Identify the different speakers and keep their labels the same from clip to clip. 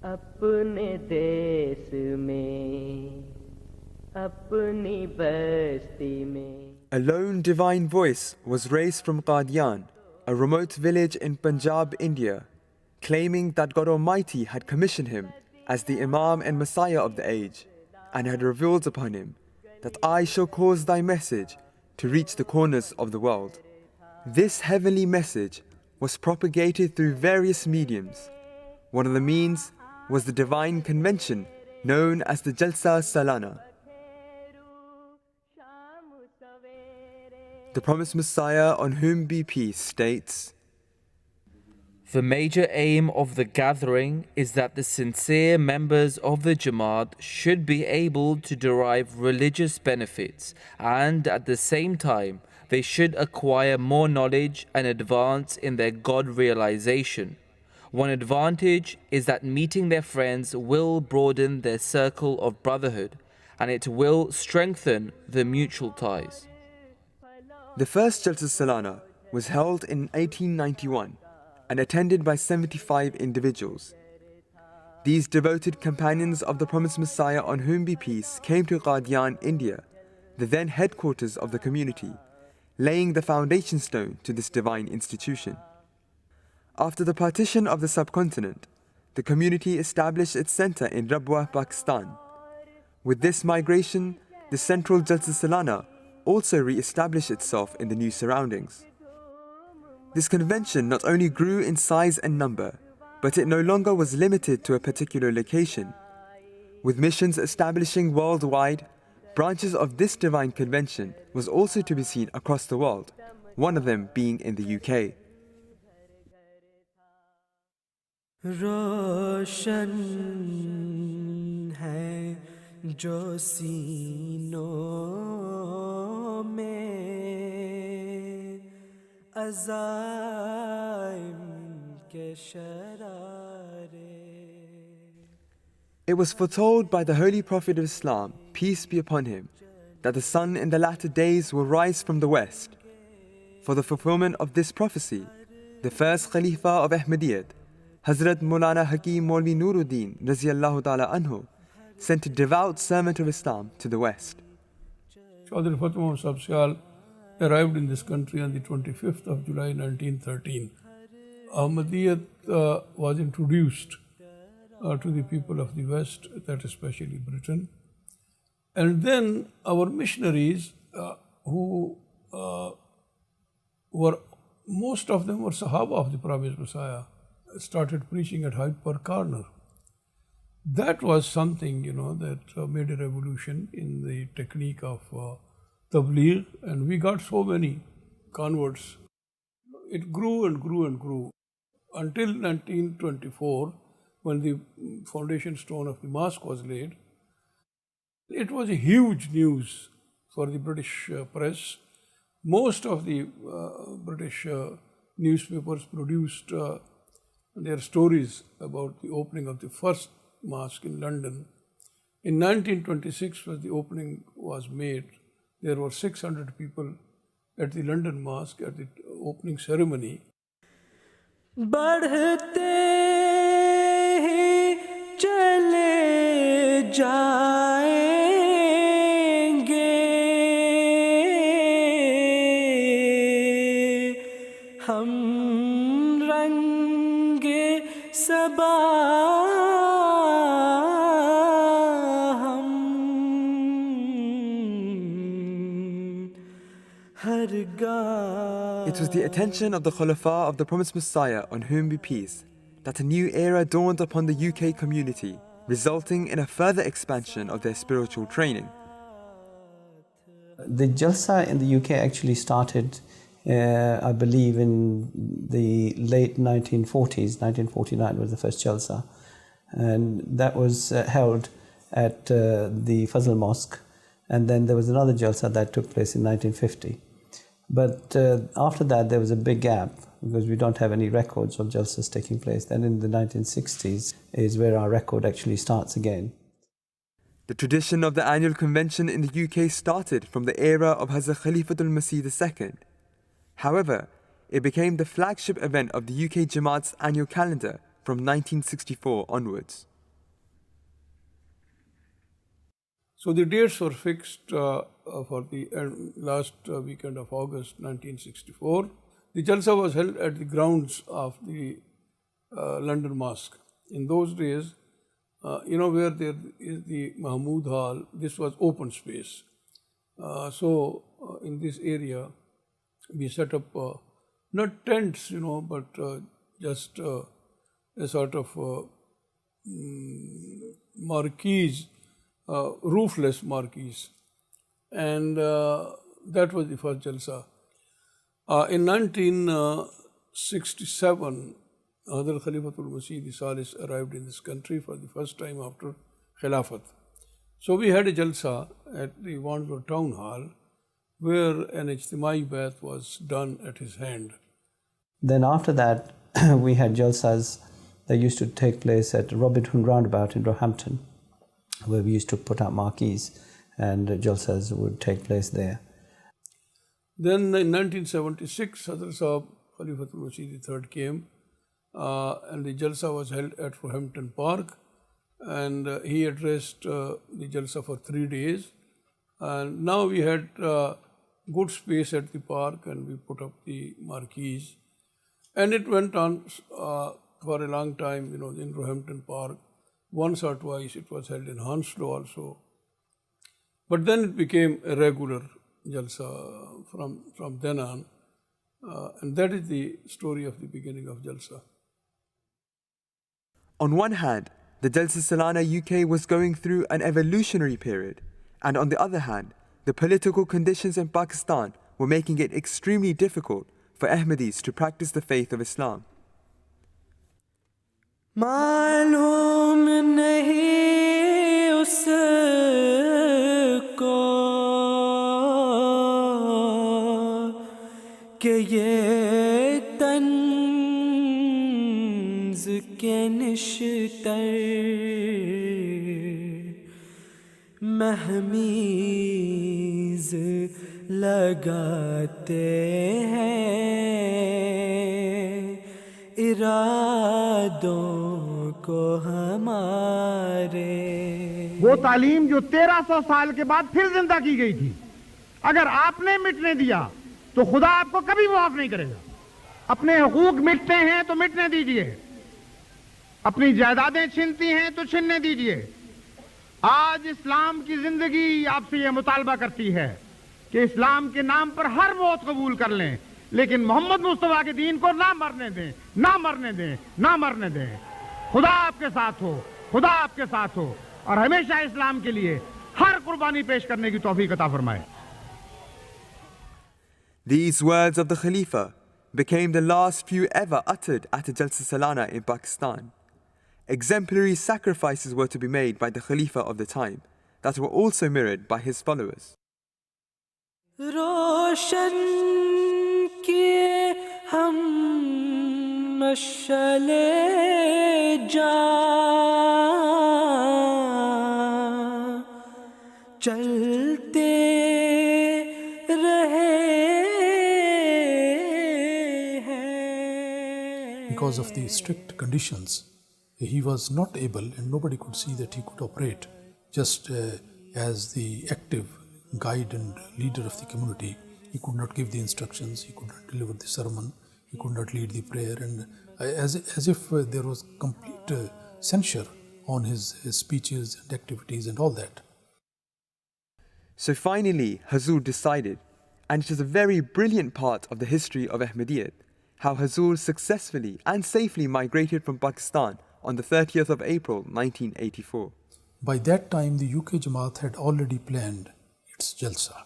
Speaker 1: अपने देश में अपनी बस्ती में.
Speaker 2: A lone divine voice was raised from Qadian, a remote village in Punjab, India, claiming that God Almighty had commissioned him as the Imam and Messiah of the age, and had revealed upon him that I shall cause thy message to reach the corners of the world. This heavenly message was propagated through various mediums. One of the means was the divine convention known as the Jalsa Salana. The promised Messiah, on whom be peace, states,
Speaker 3: "The major aim of the gathering is that the sincere members of the Jamaat should be able to derive religious benefits, and at the same time they should acquire more knowledge and advance in their God realization. One advantage is that meeting their friends will broaden their circle of brotherhood, and it will strengthen the mutual ties."
Speaker 2: The first Jalsa Salana was held in 1891 and attended by 75 individuals. These devoted companions of the promised Messiah, on whom be peace, came to Qadian, India, the then headquarters of the community, laying the foundation stone to this divine institution. After the partition of the subcontinent, the community established its center in Rabwa, Pakistan. With this migration, the central Jalsa Salana also re-established itself in the new surroundings. This convention not only grew in size and number, but it no longer was limited to a particular location. With missions establishing worldwide, branches of this divine convention was also to be seen across the world, one of them being in the UK.
Speaker 4: रोशन है जो सीनों में अज़ाइम के शरारे.
Speaker 2: It was foretold by the Holy Prophet of Islam, peace be upon him, that the sun in the latter days will rise from the west. For the fulfillment of this prophecy, the first Khalifa of Ahmadiyyat, Hazrat Maulana Hakim Maulvi Nuruddin Raziyallahu Ta'ala Anhu, sent a devout servant of Islam to the west.
Speaker 5: Chaudhry Fateh Muhammad Sahib Sial arrived in this country on the 25th of July 1913. Ahmadiyyat was introduced to the people of the West, that especially Britain. And then our missionaries, who were, most of them were Sahaba of the Promised Messiah, started preaching at Hyde Park Corner. That was something, that made a revolution in the technique of tabligh, and we got so many converts. It grew and grew and grew until 1924, when the foundation stone of the mosque was laid. It was a huge news for the British press. Most of the British newspapers produced their stories about the opening of the first mosque in London. In 1926, when the opening was made, there were 600 people at the London mosque at the opening ceremony.
Speaker 4: बढ़ते ही चले जाएंगे हम रंगे सबा हम हर गा.
Speaker 2: It was the attention of the Khulafa of the promised Messiah, on whom be peace, that a new era dawned upon the UK community, resulting in a further expansion of their spiritual training.
Speaker 6: The Jalsa in the UK actually started, I believe, in the late 1940s. 1949 was the first Jalsa, and that was held at the Fazl Mosque, and then there was another Jalsa that took place in 1950. But after that, there was a big gap because we don't have any records of Jalsas taking place. Then in the 1960s is where our record actually starts again.
Speaker 2: The tradition of the annual convention in the UK started from the era of Hazrat Khalifatul Masih II. However, it became the flagship event of the UK Jamaat's annual calendar from 1964 onwards.
Speaker 5: So the dates were fixed for the last weekend of August 1964. The Jalsa was held at the grounds of the London Mosque. In those days, where there is the Mahmood Hall, this was open space. So in this area, we set up not tents, but just a sort of marquees, roofless marquees. And that was the first Jalsa. In 1967, Hazrat Khalifatul Masih Salis arrived in this country for the first time after Khilafat. So we had a Jalsa at the Wandsworth Town Hall where an ijtimai bath was done at his hand.
Speaker 6: Then after that, we had Jalsas that used to take place at Robin Hood Roundabout in Roehampton, where we used to put out marquees and Jalsas would take place there.
Speaker 5: Then in 1976, Hazrat Sahab Khalifatul Masih III came and the Jalsa was held at Roehampton Park, and he addressed the Jalsa for 3 days. And now we had good space at the park and we put up the marquees. And it went on for a long time, in Roehampton Park. Once or twice it was held in Hounslow also. But then it became a regular Jalsa from then on. And that is the story of the beginning of Jalsa.
Speaker 2: On one hand, the Jalsa Salana UK was going through an evolutionary period, and on the other hand, the political conditions in Pakistan were making it extremely difficult for Ahmadis to practice the faith of Islam.
Speaker 4: मालूम नहीं उसको कि ये तंज़ के निश्तर महमीज़ लगाते हैं इरादों को हमारे।
Speaker 7: वो तालीम जो 1300 साल के बाद फिर जिंदा की गई थी, अगर आपने मिटने दिया तो खुदा आपको कभी माफ नहीं करेगा। अपने हुकूक मिटते हैं तो मिटने दीजिए, अपनी जायदादें छीनती हैं तो छीनने दीजिए। आज इस्लाम की जिंदगी आपसे यह मुतालबा करती है कि इस्लाम के नाम पर हर मौत कबूल कर लें, लेकिन मोहम्मद मुस्तफा के दीन को ना मरने दें, ना मरने दें, ना मरने दें। खुदा आपके साथ हो, खुदा आपके साथ हो, और हमेशा इस्लाम के लिए हर कुर्बानी पेश करने की तौफीक अता फरमाए।
Speaker 2: These words of the Khalifa became the last few ever uttered at a Jalsa Salana in Pakistan. Exemplary sacrifices were to be made by the Khalifa of the time that were also mirrored by his followers.
Speaker 4: रोशन किए हम मशअले जान चलते रहे हैं।
Speaker 8: Because of the strict conditions, he was not able, and nobody could see that he could operate just as the active guide and leader of the community. He could not give the instructions, he could not deliver the sermon, he could not lead the prayer, and as if there was complete censure on his speeches and activities and all that.
Speaker 2: So finally, Hazur decided, and it is a very brilliant part of the history of Ahmadiyyat, how Hazur successfully and safely migrated from Pakistan on the 30th of April 1984.
Speaker 8: By that time, the UK Jamaat had already planned its Jalsa,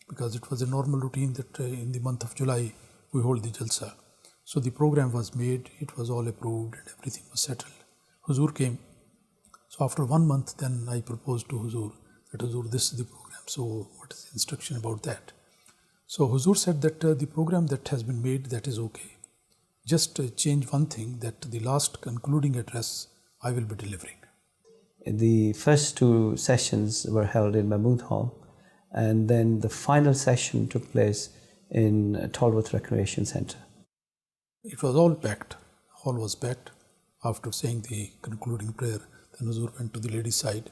Speaker 8: because it was a normal routine that in the month of July we hold the Jalsa. So the program was made, it was all approved and everything was settled. Huzur came. So after 1 month, then I proposed to Huzur that Huzur, this is the program, so what is the instruction about that? So Huzur said that the program that has been made, that is okay. Just change one thing, that the last concluding address I will be delivering.
Speaker 6: The first 2 sessions were held in Mahmood Hall, and then the final session took place in Tolworth Recreation Centre.
Speaker 8: It was all packed, hall was packed. After saying the concluding prayer, then Huzur went to the ladies' side,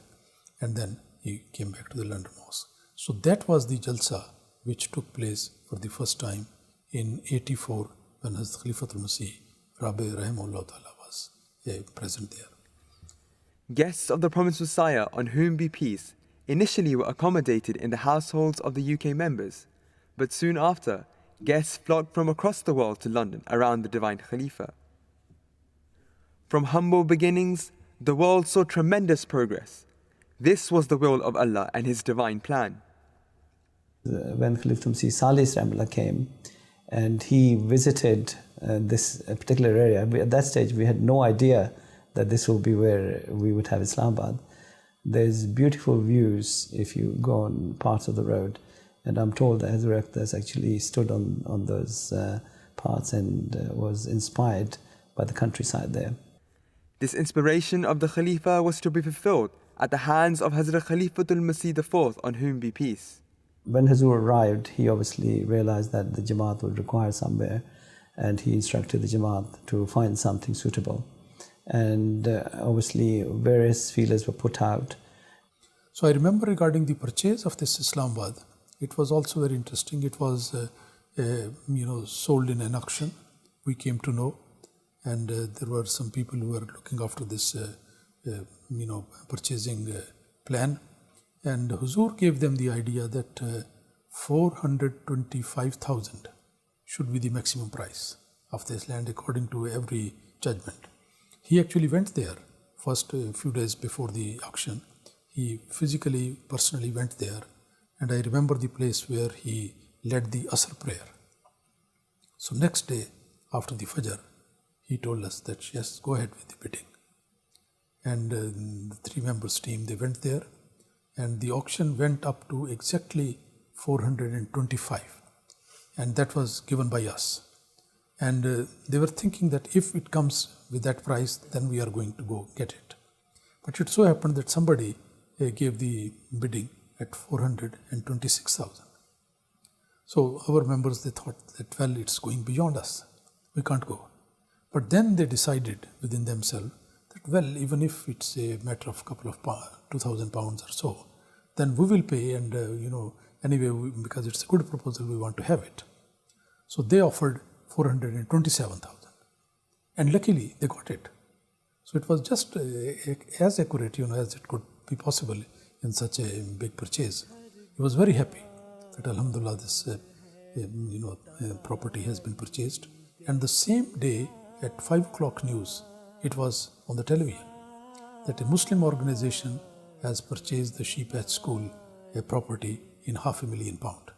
Speaker 8: and then he came back to the London Mosque. So that was the Jalsa which took place for the first time in 84 when Hazrat Khalifatul Masih Rabi Rahimahullah Ta'ala was present there.
Speaker 2: Guests of the Promised Messiah, on whom be peace, initially were accommodated in the households of the UK members, but soon after, guests flocked from across the world to London around the divine Khalifa. From humble beginnings, the world saw tremendous progress. This was the will of Allah and His divine plan.
Speaker 6: When Khalifatul Masih Salis Rahimahullah came and he visited this particular area, at that stage we had no idea that this will be where we would have Islamabad. There's beautiful views if you go on parts of the road, and I'm told that Hazrat has actually stood on those parts and was inspired by the countryside there.
Speaker 2: This inspiration of the Khalifa was to be fulfilled at the hands of Hazrat Khalifatul Masih IV, on whom be peace.
Speaker 6: When Hazur arrived, he obviously realized that the Jamaat would require somewhere, and he instructed the Jamaat to find something suitable. And obviously various feelers were put out.
Speaker 8: So I remember regarding the purchase of this Islamabad, it was also very interesting. It was sold in an auction, we came to know, and there were some people who were looking after this purchasing plan, and Huzur gave them the idea that 425,000 should be the maximum price of this land according to every judgment. He actually went there first a few days before the auction. He physically, personally went there, and I remember the place where he led the Asr prayer. So next day after the Fajr, he told us that yes, go ahead with the bidding. And the 3 members team, they went there, and the auction went up to exactly 425, and that was given by us. And they were thinking that if it comes with that price, then we are going to go get it. But it so happened that somebody gave the bidding at 426,000. So our members, they thought that, well, it's going beyond us, we can't go. But then they decided within themselves that, well, even if it's a matter of couple of 2,000 pounds or so, then we will pay, and anyway, because it's a good proposal, we want to have it. So they offered 427,000, and luckily they got it. So it was just as accurate, as it could be possible in such a big purchase. He was very happy that Alhamdulillah this property has been purchased. And the same day at 5 o'clock news, it was on the television that a Muslim organization has purchased the Sheep Hatch School, a property in £500,000.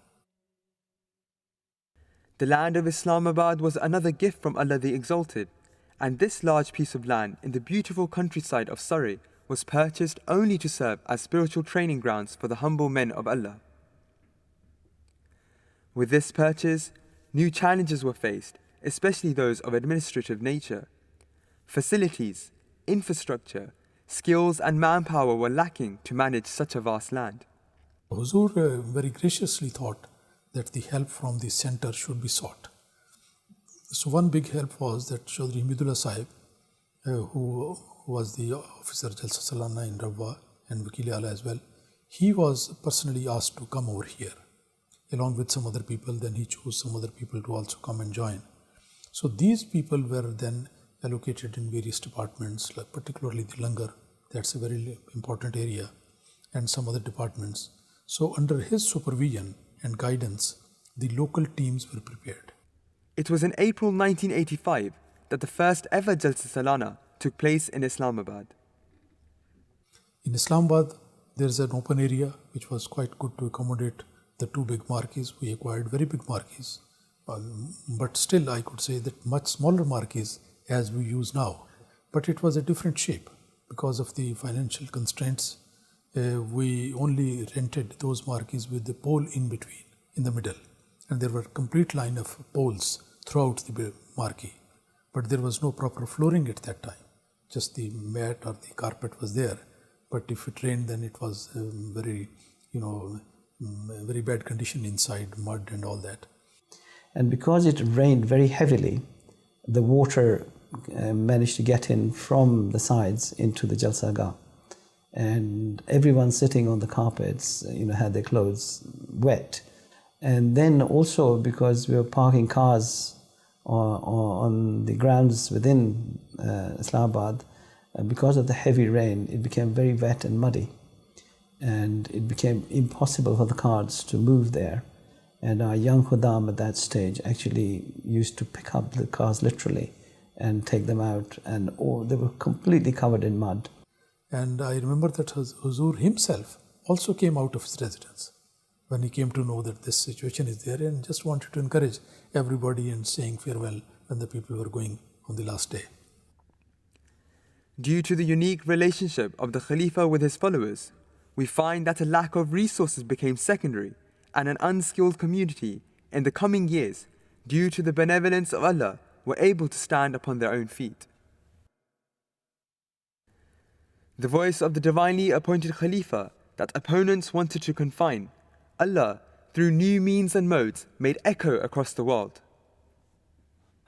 Speaker 2: The land of Islamabad was another gift from Allah the Exalted, and this large piece of land in the beautiful countryside of Surrey was purchased only to serve as spiritual training grounds for the humble men of Allah. With this purchase, new challenges were faced, especially those of administrative nature. Facilities, infrastructure, skills and manpower were lacking to manage such a vast land.
Speaker 8: Huzur very graciously thought that the help from the center should be sought. So one big help was that Chaudhry Hamidullah Sahib, who was the officer Jalsa Salana in Rabwa and Wakil Ala as well, he was personally asked to come over here along with some other people. Then he chose some other people to also come and join. So these people were then allocated in various departments, like particularly the Langar, that's a very important area, and some other departments. So under his supervision and guidance, the local teams were prepared.
Speaker 2: It was in April 1985 that the first ever Jalsa Salana took place in Islamabad.
Speaker 8: In Islamabad, there's an open area which was quite good to accommodate the 2 big marquees. We acquired very big marquees, but still I could say that much smaller marquees as we use now. But it was a different shape because of the financial constraints. We only rented those marquees with the pole in between, in the middle, and there were a complete line of poles throughout the marquee. But there was no proper flooring at that time. Just the mat or the carpet was there. But if it rained, then it was very bad condition inside, mud and all that.
Speaker 6: And because it rained very heavily, the water managed to get in from the sides into the Jalsa Gah. and everyone sitting on the carpets, had their clothes wet. And then also because we were parking cars on the grounds within Islamabad, because of the heavy rain, it became very wet and muddy, and it became impossible for the cars to move there. And our young Khuddam at that stage actually used to pick up the cars literally and take them out, and they were completely covered in mud.
Speaker 8: And I remember that Huzur himself also came out of his residence when he came to know that this situation is there, and just wanted to encourage everybody and saying farewell when the people were going on the last day.
Speaker 2: Due to the unique relationship of the Khalifa with his followers, we find that a lack of resources became secondary, and an unskilled community in the coming years, due to the benevolence of Allah, were able to stand upon their own feet. The voice of the divinely appointed Khalifa that opponents wanted to confine, Allah, through new means and modes, made echo across the world.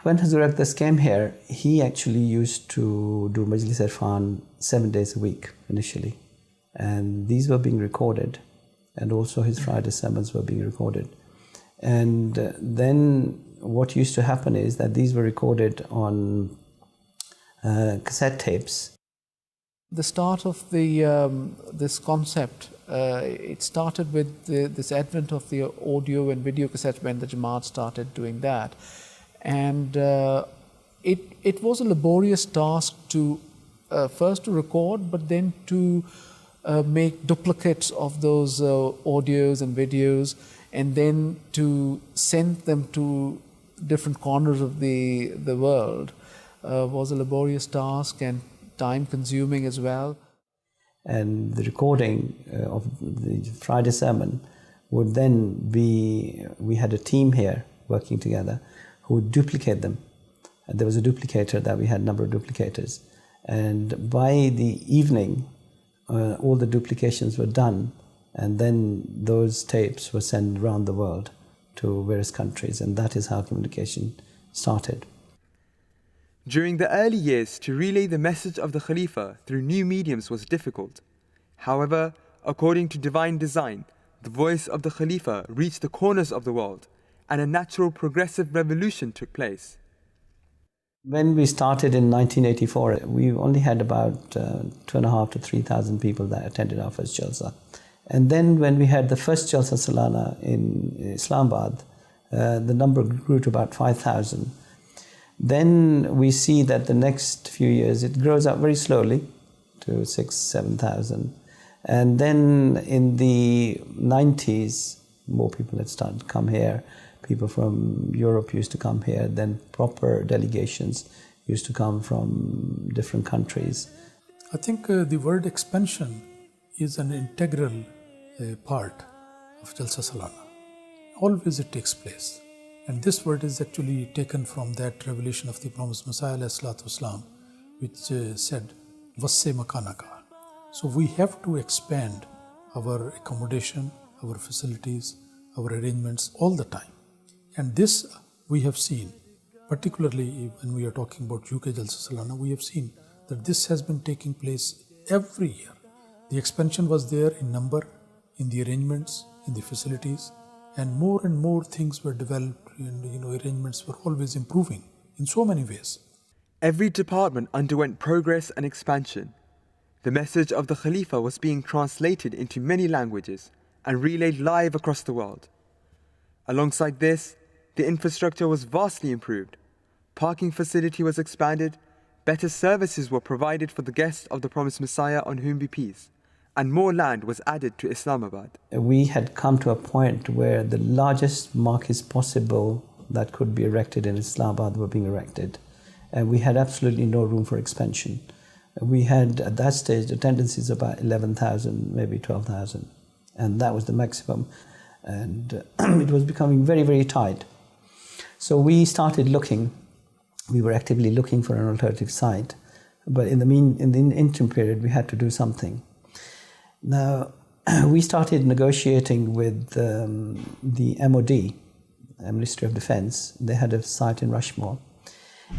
Speaker 6: When Hazrat Aqdas came here, he actually used to do Majlis Irfan 7 days a week initially. And these were being recorded, and also his Friday sermons were being recorded. And then what used to happen is that these were recorded on cassette tapes.
Speaker 9: The start of this concept, it started with this advent of the audio and video cassette when the Jamaat started doing that. And it was a laborious task to first to record, but then to make duplicates of those audios and videos, and then to send them to different corners of the world was a laborious task and time consuming as well.
Speaker 6: And the recording of the Friday sermon would then be, we had a team here working together who would duplicate them. And there was a duplicator that we had a number of duplicators. And by the evening, all the duplications were done, and then those tapes were sent around the world to various countries, and that is how communication started.
Speaker 2: During the early years, to relay the message of the Khalifa through new mediums was difficult. However, according to divine design, the voice of the Khalifa reached the corners of the world, and a natural progressive revolution took place.
Speaker 6: When we started in 1984, we only had about 2,500 to 3,000 people that attended our first Jalsa. And then when we had the first Jalsa Salana in Islamabad, the number grew to about 5,000. Then we see that the next few years it grows up very slowly to 6,000, 7,000. And then in the 90s, more people had started to come here. People from Europe used to come here. Then proper delegations used to come from different countries.
Speaker 8: I think the word expansion is an integral part of Jalsa Salana. Always it takes place. And this word is actually taken from that revelation of the promised Messiah ﷺ, which said, Vasse makanaka. So we have to expand our accommodation, our facilities, our arrangements all the time. And this we have seen, particularly when we are talking about UK Jalsa Salana, we have seen that this has been taking place every year. The expansion was there in number, in the arrangements, in the facilities, and more things were developed, and arrangements were always improving in so many ways.
Speaker 2: Every department underwent progress and expansion. The message of the Khalifa was being translated into many languages and relayed live across the world. Alongside this, the infrastructure was vastly improved. Parking facility was expanded, better services were provided for the guests of the promised Messiah on whom be peace, and more land was added to Islamabad.
Speaker 6: We had come to a point where the largest markets possible that could be erected in Islamabad were being erected, and we had absolutely no room for expansion. We had at that stage attendances about 11,000, maybe 12,000, and that was the maximum, and it was becoming very, very tight. So we started looking. We were actively looking for an alternative site, but in the interim period, we had to do something. Now, we started negotiating with the MOD, Ministry of Defense. They had a site in Rushmore.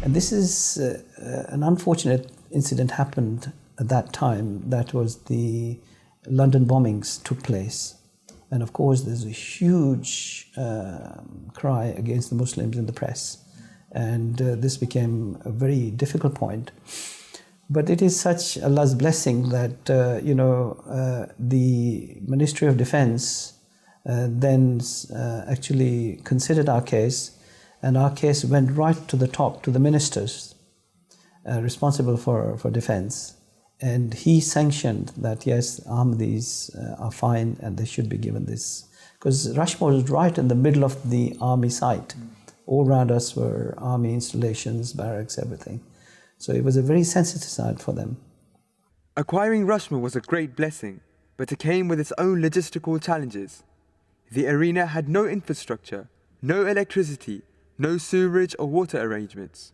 Speaker 6: And this is an unfortunate incident happened at that time, that was the London bombings took place. And of course, there's a huge cry against the Muslims in the press. And this became a very difficult point. But it is such Allah's blessing that, the Ministry of Defense then actually considered our case, and our case went right to the top, to the ministers responsible for defense. And he sanctioned that, yes, Ahmadis are fine and they should be given this. Because Rushmore is right in the middle of the army site. All around us were army installations, barracks, everything. So it was a very sensitive site for them.
Speaker 2: Acquiring Rushmore was a great blessing, but it came with its own logistical challenges. The arena had no infrastructure, no electricity, no sewerage or water arrangements.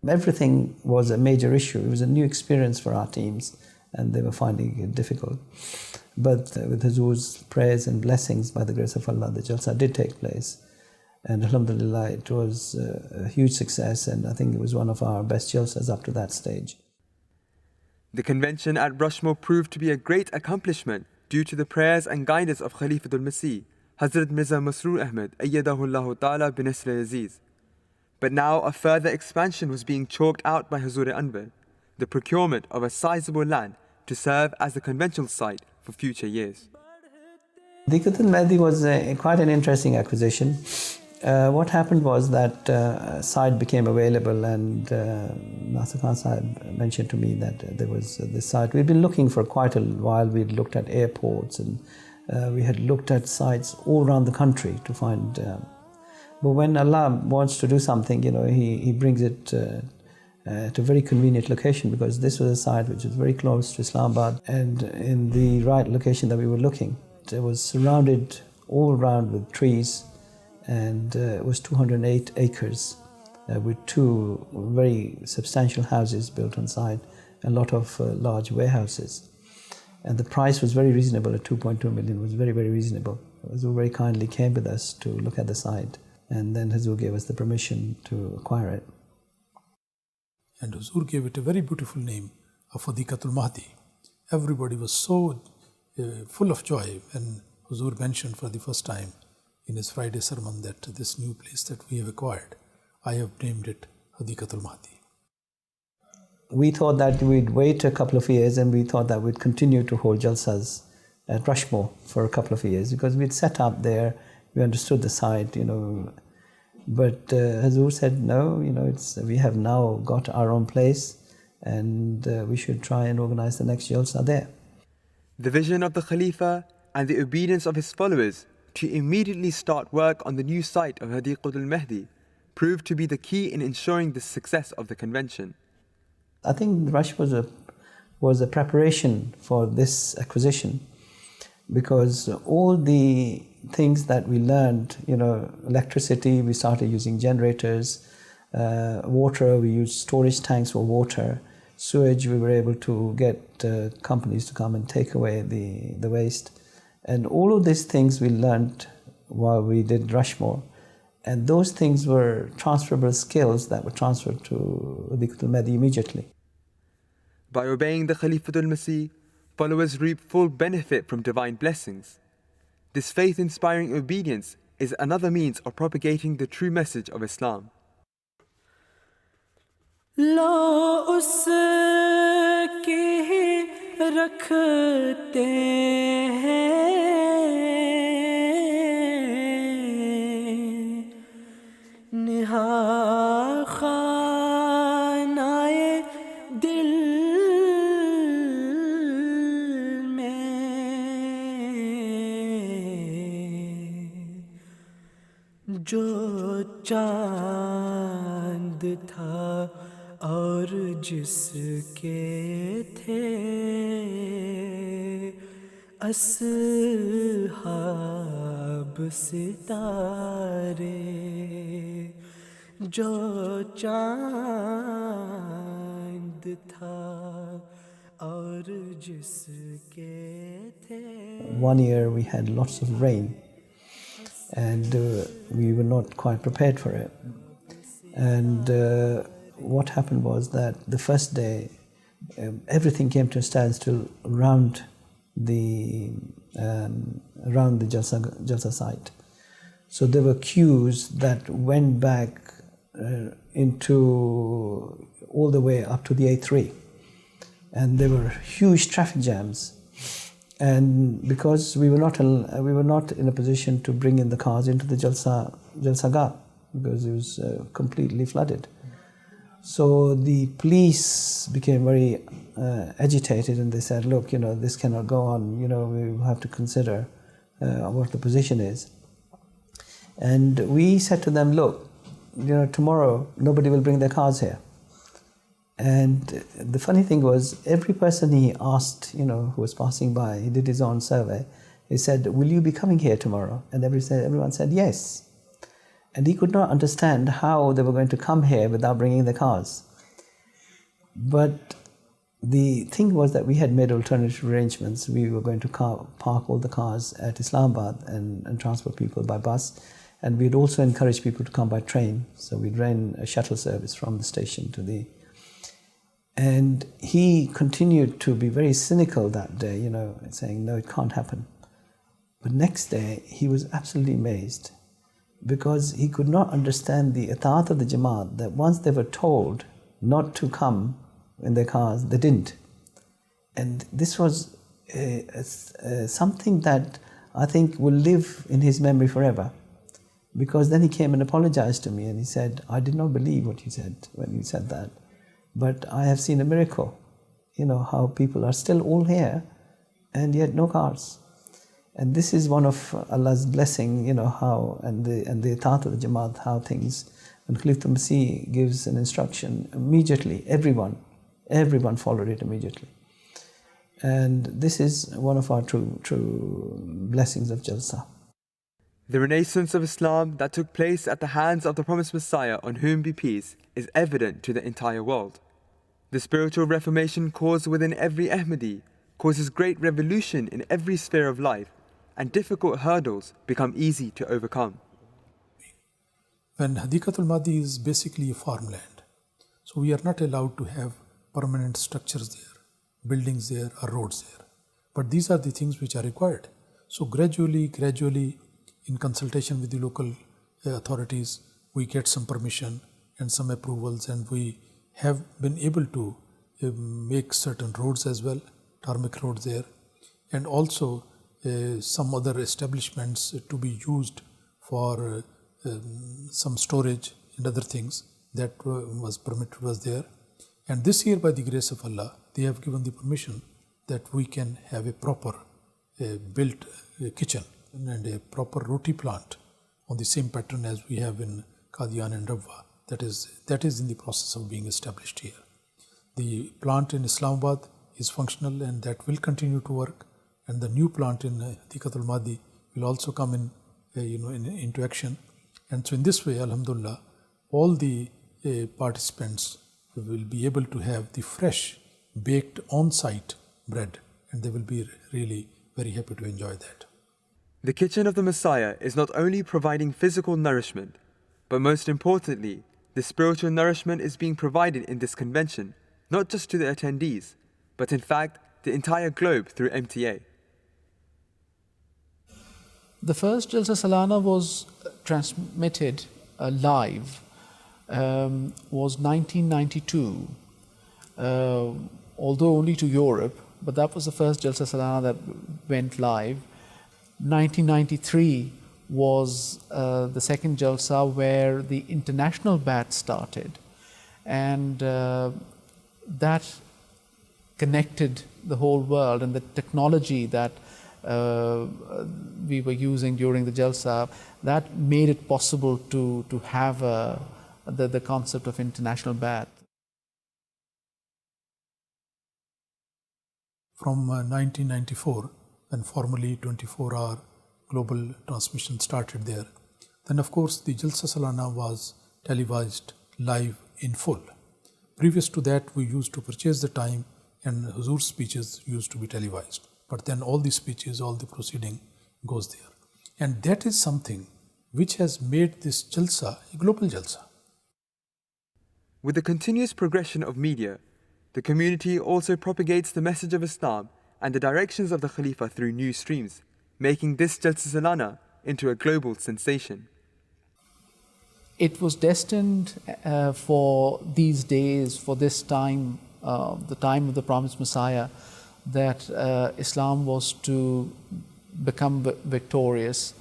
Speaker 6: Everything was a major issue. It was a new experience for our teams, and they were finding it difficult. But with Hazur's prayers and blessings, by the grace of Allah, the Jalsa did take place. And alhamdulillah, it was a huge success, and I think it was one of our best Jalsas up to that stage.
Speaker 2: The convention at Rushmore proved to be a great accomplishment due to the prayers and guidance of Khalifatul Masih, Hazrat Mirza Masroor Ahmad, Ayyadahullahu Ta'ala bin Nasr Aziz. But now a further expansion was being chalked out by Hazur Anwar, the procurement of a sizable land to serve as the conventional site for future years.
Speaker 6: Diqatul Mahdi was quite an interesting acquisition. What happened was that a site became available, and Nasir Khan Sahib mentioned to me that there was this site. We'd been looking for quite a while. We'd looked at airports, and we had looked at sites all around the country to find. But when Allah wants to do something, He brings it at a very convenient location, because this was a site which was very close to Islamabad and in the right location that we were looking. It was surrounded all around with trees, and it was 208 acres with two very substantial houses built on site, and a lot of large warehouses. And the price was very reasonable at 2.2 million. It was very, very reasonable. Hazur very kindly came with us to look at the site, and then Hazur gave us the permission to acquire it.
Speaker 8: And Hazur gave it a very beautiful name of Diqatul Mahdi. Everybody was so full of joy when Hazur mentioned for the first time in his Friday sermon that this new place that we have acquired, I have named it Diqatul Mahdi.
Speaker 6: We thought that we'd wait a couple of years, and we thought that we'd continue to hold Jalsas at Rushmore for a couple of years, because we'd set up there, we understood the site, But Hazur said, no, we have now got our own place, and we should try and organize the next Jalsa there.
Speaker 2: The vision of the Khalifa and the obedience of his followers to immediately start work on the new site of Diqatul Mahdi proved to be the key in ensuring the success of the convention.
Speaker 6: I think Rush was a preparation for this acquisition, because all the things that we learned, electricity, we started using generators, water, we used storage tanks for water, sewage, we were able to get companies to come and take away the waste. And all of these things we learned while we did Rushmore. And those things were transferable skills that were transferred to Diqatul Mahdi immediately.
Speaker 2: By obeying the Khalifatul Masih, followers reap full benefit from divine blessings. This faith-inspiring obedience is another means of propagating the true message of Islam.
Speaker 4: लो उसके रखते हैं निहा खानाए दिल में जो चांद था और जिसके थे अस्हाब सितारे जो चांद था और जिसके थे.
Speaker 6: One year we had lots of rain, and we were not quite prepared for it. And what happened was that the first day everything came to a standstill around the Jalsa site. So there were queues that went back into all the way up to the A3, and there were huge traffic jams. And because we were not in a position to bring in the cars into the Jalsa Gah, because it was completely flooded. So the police became very agitated, and they said, look, this cannot go on, we have to consider what the position is. And we said to them, look, tomorrow nobody will bring their cars here. And the funny thing was, every person he asked, who was passing by, he did his own survey. He said, will you be coming here tomorrow? And everyone said yes. And he could not understand how they were going to come here without bringing the cars. But the thing was that we had made alternative arrangements. We were going to park all the cars at Islamabad and transport people by bus. And we'd also encourage people to come by train. So we'd ran a shuttle service from the station to the... And he continued to be very cynical that day, saying, no, it can't happen. But next day, he was absolutely amazed, because he could not understand the itaat of the Jamaat, that once they were told not to come in their cars, they didn't. And this was something that I think will live in his memory forever. Because then he came and apologized to me, and he said, I did not believe what you said when you said that. But I have seen a miracle, how people are still all here and yet no cars. And this is one of Allah's blessing, how, and the itaat of the Jamaat, how things, when Khalifatul Masih gives an instruction, immediately, everyone followed it immediately. And this is one of our true blessings of Jalsa.
Speaker 2: The renaissance of Islam that took place at the hands of the promised Messiah, on whom be peace, is evident to the entire world. The spiritual reformation caused within every Ahmadi causes great revolution in every sphere of life, and difficult hurdles become easy to overcome.
Speaker 8: When Hadikatul Madi is basically a farmland, so we are not allowed to have permanent structures there, buildings there or roads there. But these are the things which are required. So gradually, in consultation with the local authorities, we get some permission and some approvals, and we have been able to make certain roads as well, tarmac roads there, and also some other establishments to be used for some storage and other things that was there. And this year, by the grace of Allah, they have given the permission that we can have a proper built kitchen and a proper roti plant on the same pattern as we have in Qadian and Rabwa. That is in the process of being established here. The plant in Islamabad is functional, and that will continue to work. And the new plant in Hadikatul Madi will also come into action. And so in this way, alhamdulillah, all the participants will be able to have the fresh baked on-site bread, and they will be really very happy to enjoy that.
Speaker 2: The kitchen of the Messiah is not only providing physical nourishment, but most importantly, the spiritual nourishment is being provided in this convention, not just to the attendees, but in fact the entire globe through MTA.
Speaker 9: The first Jalsa Salana was transmitted live, was 1992, although only to Europe, but that was the first Jalsa Salana that went live. 1993 was the second Jalsa where the international batch started, and that connected the whole world, and the technology that we were using during the Jalsa, that made it possible to have the concept of international batch.
Speaker 8: From 1994, when formally 24-hour global transmission started there, then of course the Jalsa Salana was televised live in full. Previous to that, we used to purchase the time, and Huzur's speeches used to be televised. But then all the speeches, all the proceeding goes there. And that is something which has made this Jalsa a global Jalsa.
Speaker 2: With the continuous progression of media, The community also propagates the message of Islam and the directions of the Khalifa through new streams, making this Jalsa Salana into a global sensation.
Speaker 9: It was destined for these days, for this time, the time of the promised Messiah, that Islam was to become victorious.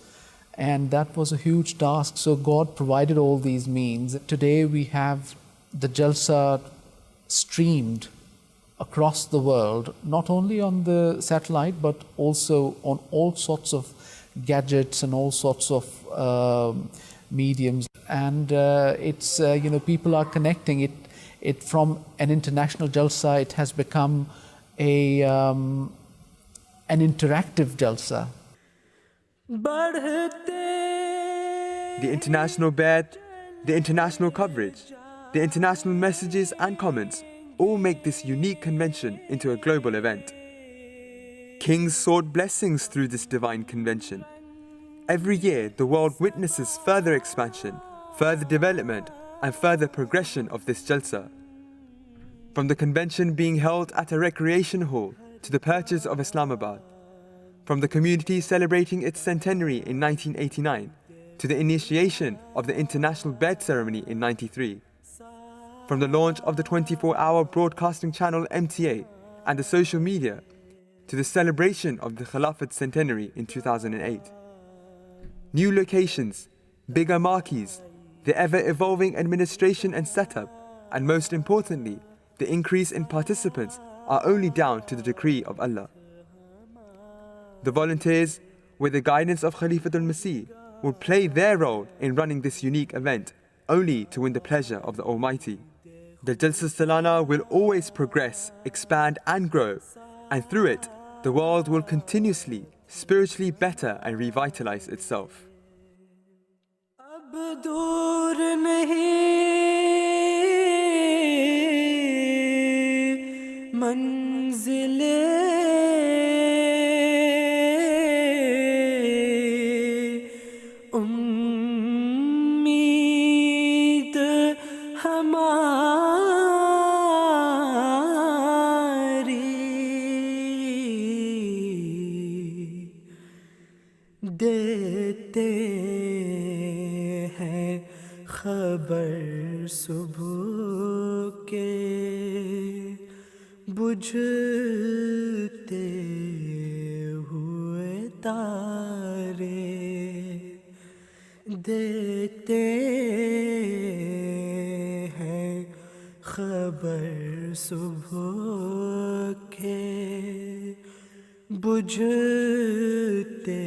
Speaker 9: And that was a huge task. So God provided all these means. Today we have the Jalsa streamed across the world, not only on the satellite, but also on all sorts of gadgets and all sorts of mediums. And it's, people are connecting it from an international Jalsa. It has become an interactive Jalsa.
Speaker 2: The international bed, the international coverage, the international messages and comments all make this unique convention into a global event. Kings sought blessings through this divine convention. Every year, the world witnesses further expansion, further development, and further progression of this Jalsa. From the convention being held at a recreation hall to the purchase of Islamabad, from the community celebrating its centenary in 1989 to the initiation of the International Bed Ceremony in 1993, from the launch of the 24-hour broadcasting channel MTA and the social media to the celebration of the Khilafat centenary in 2008. New locations, bigger marquees, the ever-evolving administration and setup, and most importantly, the increase in participants are only down to the decree of Allah. The volunteers, with the guidance of Khalifatul Masih, will play their role in running this unique event, only to win the pleasure of the Almighty. The Jalsa Salana will always progress, expand and grow, and through it, the world will continuously, spiritually better and revitalize itself.
Speaker 4: देते हैं खबर सुबह के बुझते हुए तारे, देते हैं खबर सुबह के बुझते